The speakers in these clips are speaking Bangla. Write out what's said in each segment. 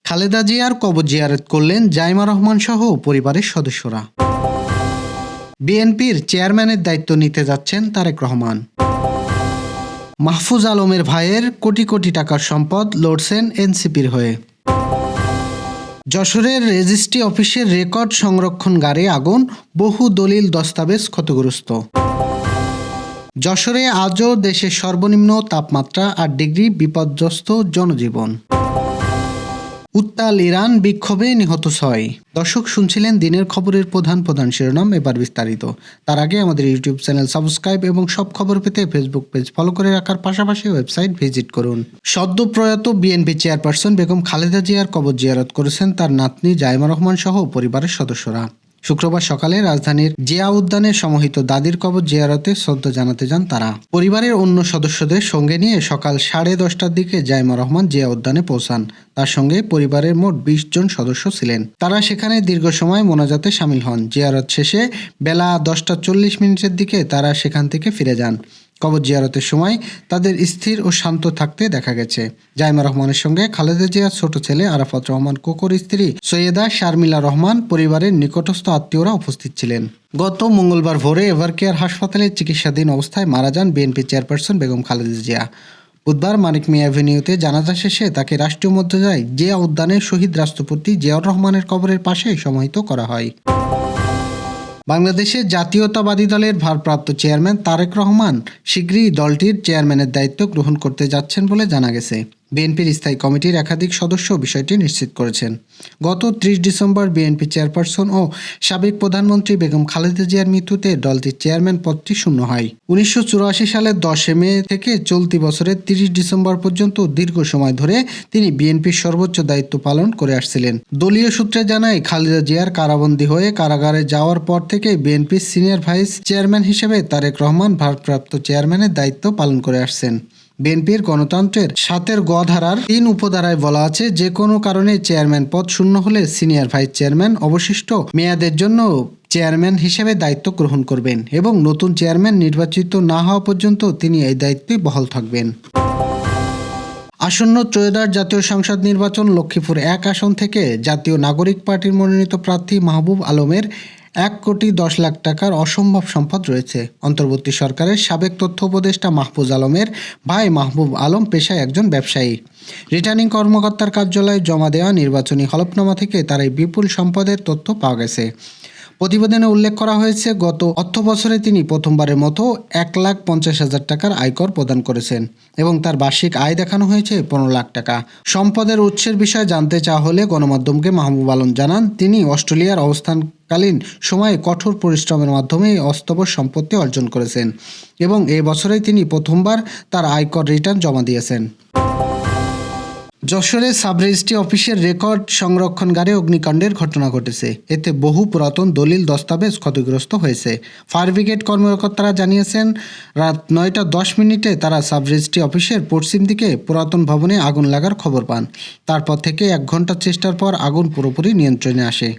খালেদা জিয়ার কবর জিয়ারত করলেন জাইমা রহমান সহ পরিবারের সদস্যরা। বিএনপির চেয়ারম্যানের দায়িত্ব নিতে যাচ্ছেন তারেক রহমান। মাহফুজ আলমের ভাইয়ের কোটি কোটি টাকার সম্পদ লড়ছেন এনসিপির হয়ে। যশোরের রেজিস্ট্রি অফিসের রেকর্ড সংরক্ষণগারে আগুন, বহু দলিল দস্তাবেজ ক্ষতিগ্রস্ত। যশোরে আজও দেশের সর্বনিম্ন তাপমাত্রা 8 ডিগ্রি, বিপর্যস্ত জনজীবন। উত্তাল ইরান, বিক্ষোভে নিহত 6। দর্শক, শুনছিলেন দিনের খবরের প্রধান শিরোনাম, এবার বিস্তারিত। তার আগে আমাদের ইউটিউব চ্যানেল সাবস্ক্রাইব এবং সব খবর পেতে ফেসবুক পেজ ফলো করে রাখার পাশাপাশি ওয়েবসাইট ভিজিট করুন। সদ্য প্রয়াত বিএনপি চেয়ারপারসন বেগম খালেদা জিয়ার কবর জিয়ারত করেছেন তার নাতনি জাইমা রহমান সহ পরিবারের সদস্যরা। শুক্রবার সকালে রাজধানীর জিয়া উদ্যানে সমাহিত দাদির কবর জিয়ারতে শ্রদ্ধা জানাতে যান তারা। পরিবারের অন্য সদস্যদের সঙ্গে নিয়ে সকাল 10:30টার দিকে জাইমা রহমান জিয়া উদ্যানে পৌঁছান। তার সঙ্গে পরিবারের মোট 20 জন সদস্য ছিলেন। তারা সেখানে দীর্ঘ সময় মোনাজাতে শামিল হন। জিয়ারত শেষে বেলা 10:40 দিকে তারা সেখান থেকে ফিরে যান। কবর জিয়ারতের সময় তাদের স্থির ও শান্ত থাকতে দেখা গেছে। জাইমা রহমানের সঙ্গে খালেদা জিয়ার ছোট ছেলে আরাফাত রহমান কোকোর স্ত্রী সৈয়দা শারমিলা রহমান, পরিবারের নিকটস্থ আত্মীয়রা উপস্থিত ছিলেন। গত মঙ্গলবার ভোরে এভারকেয়ার হাসপাতালে চিকিৎসাধীন অবস্থায় মারা যান বিএনপি চেয়ারপারসন বেগম খালেদা জিয়া। বুধবার মানিক মিয়া অ্যাভিনিউতে জানাজা শেষে তাকে রাষ্ট্রীয় মর্যাদায় জিয়া উদ্যানে শহীদ রাষ্ট্রপতি জিয়াউর রহমানের কবরের পাশে সমাহিত করা হয়। বাংলাদেশের জাতীয়তাবাদী দলের ভারপ্রাপ্ত চেয়ারম্যান তারেক রহমান শীঘ্রই দলটির চেয়ারম্যানের দায়িত্ব গ্রহণ করতে যাচ্ছেন বলে জানা গেছে। বিএনপির স্থায়ী কমিটির একাধিক সদস্য বিষয়টি নিশ্চিত করেছেন। গত 30 ডিসেম্বর বিএনপি চেয়ারপারসন ও সাবেক প্রধানমন্ত্রী বেগম খালেদা জিয়ার মৃত্যুতে দলটির চেয়ারম্যান পদটি শূন্য হয়। 1984 সালের 10 মে থেকে চলতি বছরের 30 ডিসেম্বর পর্যন্ত দীর্ঘ সময় ধরে তিনি বিএনপির সর্বোচ্চ দায়িত্ব পালন করে আসছিলেন। দলীয় সূত্রে জানায়, খালেদা জিয়ার কারাবন্দী হয়ে কারাগারে যাওয়ার পর থেকে বিএনপির সিনিয়র ভাইস চেয়ারম্যান হিসেবে তারেক রহমান ভারপ্রাপ্ত চেয়ারম্যানের দায়িত্ব পালন করে আসছেন। বিএনপির গণতন্ত্রের 7 গ ধারার 3 উপধারায় বলা আছে, যে কোনো কারণে চেয়ারম্যান পদ শূন্য হলে সিনিয়র ভাইস চেয়ারম্যান অবশিষ্ট মেয়াদের জন্য চেয়ারম্যান হিসেবে দায়িত্ব গ্রহণ করবেন এবং নতুন চেয়ারম্যান নির্বাচিত না হওয়া পর্যন্ত তিনি এই দায়িত্বে বহাল থাকবেন। আসন্ন ত্রয়োদশ জাতীয় সংসদ নির্বাচন লক্ষ্মীপুর 1 আসন থেকে জাতীয় নাগরিক পার্টির মনোনীত প্রার্থী মাহবুব আলমের 1,10,00,000 টাকার অসম্ভব সম্পদ রয়েছে। অন্তর্বর্তী সরকারের সাবেক তথ্য উপদেষ্টা মাহফুজ আলমের ভাই মাহবুব আলম পেশায় একজন ব্যবসায়ী। রিটার্নিং কর্মকর্তার কার্যালয়ে জমা দেওয়া নির্বাচনী হলফনামা থেকে তার এই বিপুল সম্পদের তথ্য পাওয়া গেছে। প্রতিবেদনে উল্লেখ করা হয়েছে, গত অর্থবছরে তিনি প্রথমবারের মতো 1,50,000 টাকার আয়কর প্রদান করেছেন এবং তার বার্ষিক আয় দেখানো হয়েছে 15 লাখ টাকা। সম্পদের উৎসের বিষয়ে জানতে চাওয়া হলে গণমাধ্যমকে মাহবুব আলম জানান, তিনি অস্ট্রেলিয়ার অবস্থানকালীন সময়ে কঠোর পরিশ্রমের মাধ্যমে অস্থাবর সম্পত্তি অর্জন করেছেন এবং এ বছরেই তিনি প্রথমবার তার আয়কর রিটার্ন জমা দিয়েছেন। যশোরের সাব রেজিস্ট্রি অফিসের রেকর্ড সংরক্ষণগারে অগ্নিকাণ্ডের ঘটনা ঘটেছে। এতে বহু পুরাতন দলিল দস্তাবেজ ক্ষতিগ্রস্ত হয়েছে। ফায়ার ব্রিগেড কর্মকর্তারা জানিয়েছেন, রাত 9:10 তারা সাব রেজিস্ট্রি অফিসের পশ্চিম দিকে পুরাতন ভবনে আগুন লাগার খবর পান। তারপর থেকে 1 ঘন্টার চেষ্টার পর আগুন পুরোপুরি নিয়ন্ত্রণে আসে।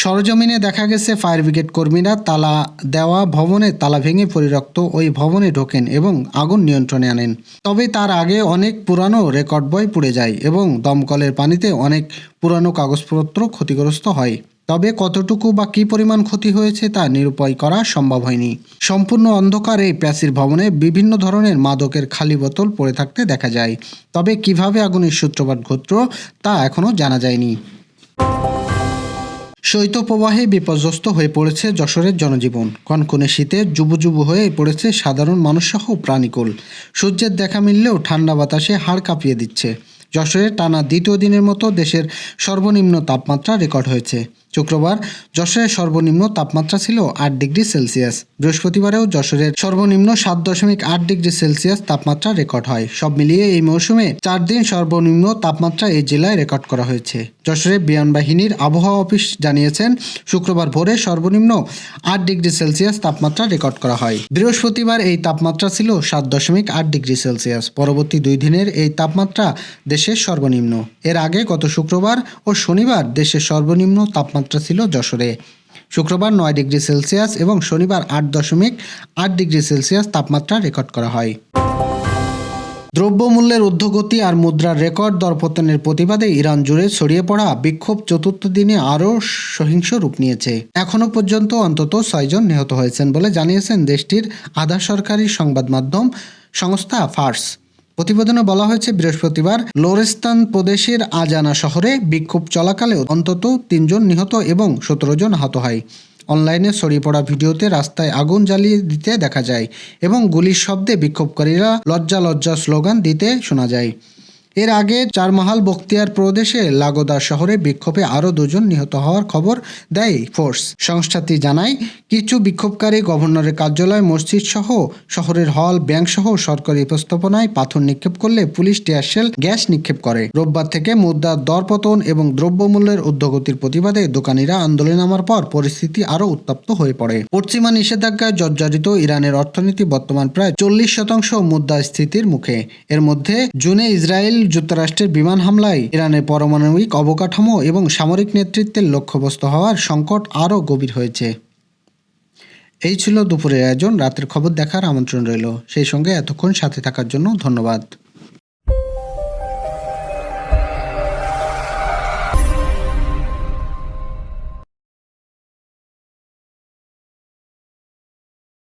সরজমিনে দেখা গেছে, ফায়ার ব্রিগেড কর্মীরা তালা দেওয়া ভবনে তালা ভেঙে পরিত্যক্ত ওই ভবনে ঢোকেন এবং আগুন নিয়ন্ত্রণে আনেন। তবে তার আগে অনেক পুরানো রেকর্ড বই পুড়ে যায় এবং দমকলের পানিতে অনেক পুরানো কাগজপত্র ক্ষতিগ্রস্ত হয়। তবে কতটুকু বা কী পরিমাণ ক্ষতি হয়েছে তা নিরূপণ করা সম্ভব হয়নি। সম্পূর্ণ অন্ধকার এই প্রাচীর ভবনে বিভিন্ন ধরনের মাদকের খালি বোতল পড়ে থাকতে দেখা যায়। তবে কিভাবে আগুনের সূত্রপাত ঘটল তা এখনও জানা যায়নি। শৈত্যপ্রবাহে বিপর্যস্ত হয়ে পড়েছে যশোরের জনজীবন। কনকনে শীতে জুবুজুবু হয়ে পড়েছে সাধারণ মানুষসহ প্রাণীকুল। সূর্যের দেখা মিললেও ঠান্ডা বাতাসে হাড় কাঁপিয়ে দিচ্ছে। যশোরে টানা দ্বিতীয় দিনের মতো দেশের সর্বনিম্ন তাপমাত্রা রেকর্ড হয়েছে। শুক্রবার যশোরের সর্বনিম্ন তাপমাত্রা ছিল 8 ডিগ্রি সেলসিয়াস। বৃহস্পতিবারেও যশোরের সর্বনিম্ন 7.8 ডিগ্রি সেলসিয়াস তাপমাত্রা রেকর্ড হয়। সব মিলিয়ে এই মৌসুমে 4 দিন সর্বনিম্ন তাপমাত্রা এই জেলায় রেকর্ড করা হয়েছে। যশোরের বিমান বাহিনীর আবহাওয়া অফিস জানিয়েছেন, শুক্রবার ভোরে সর্বনিম্ন 8 ডিগ্রি সেলসিয়াস তাপমাত্রা রেকর্ড করা হয়। বৃহস্পতিবার এই তাপমাত্রা ছিল 7.8 ডিগ্রি সেলসিয়াস। পরবর্তী 2 দিনের এই তাপমাত্রা দেশের সর্বনিম্ন। এর আগে গত শুক্রবার ও শনিবার দেশের সর্বনিম্ন তাপমাত্রা ছিল যশোরে। শুক্রবার 9 ডিগ্রি সেলসিয়াস এবং শনিবার 8.8 ডিগ্রি সেলসিয়াস তাপমাত্রা রেকর্ড করা হয়। দ্রব্যমূল্যের ঊর্ধ্বগতি আর মুদ্রার রেকর্ড দরপতনের প্রতিবাদে ইরান জুড়ে ছড়িয়ে পড়া বিক্ষোভ চতুর্থ দিনে আরও সহিংস রূপ নিয়েছে। এখনও পর্যন্ত অন্তত 6 জন নিহত হয়েছেন বলে জানিয়েছেন দেশটির আধা সরকারি সংবাদ মাধ্যম সংস্থা ফার্স। প্রতিবেদনে বলা হয়েছে, বৃহস্পতিবার লোরেস্তান প্রদেশের আজানা শহরে বিক্ষোভ চলাকালে অন্তত 3 জন নিহত এবং 17 জন আহত হয়। অনলাইনে ছড়িয়ে পড়া ভিডিওতে রাস্তায় আগুন জ্বালিয়ে দিতে দেখা যায় এবং গুলির শব্দে বিক্ষোভকারীরা লজ্জা লজ্জা স্লোগান দিতে শোনা যায়। এর আগে চারমাহাল বখতিয়ার প্রদেশে লাগোদা শহরে বিক্ষোভে আরও 2 জন নিহত হওয়ার খবর দেয় ফোর্স। সংস্থাটি জানায়, কিছু বিক্ষোভকারী গভর্নরের কার্যালয়, মসজিদ সহ শহরের হল, ব্যাংক সহ সরকারি উপস্থাপনায় পাথর নিক্ষেপ করলে পুলিশ টিয়ারশেল গ্যাস নিক্ষেপ করে। রোববার থেকে মুদ্রার দরপতন এবং দ্রব্যমূল্যের ঊর্ধ্বগতির প্রতিবাদে দোকানিরা আন্দোলনে নামার পর পরিস্থিতি আরও উত্তপ্ত হয়ে পড়ে। পশ্চিমা নিষেধাজ্ঞায় জর্জরিত ইরানের অর্থনীতি বর্তমান প্রায় 40% মুদ্রাস্ফীতির মুখে। এর মধ্যে জুনে ইসরায়েল যুক্তরাষ্ট্রের বিমান হামলায় ইরানের পারমাণবিক অবকাঠামো এবং সামরিক নেতৃত্বের লক্ষ্যবস্তু হওয়ার সংকট আরও গভীর হয়েছে। এই ছিল দুপুরের আয়োজন। রাতের খবর দেখার আমন্ত্রণ রইল। সেই সঙ্গে এতক্ষণ সাথে থাকার জন্য ধন্যবাদ।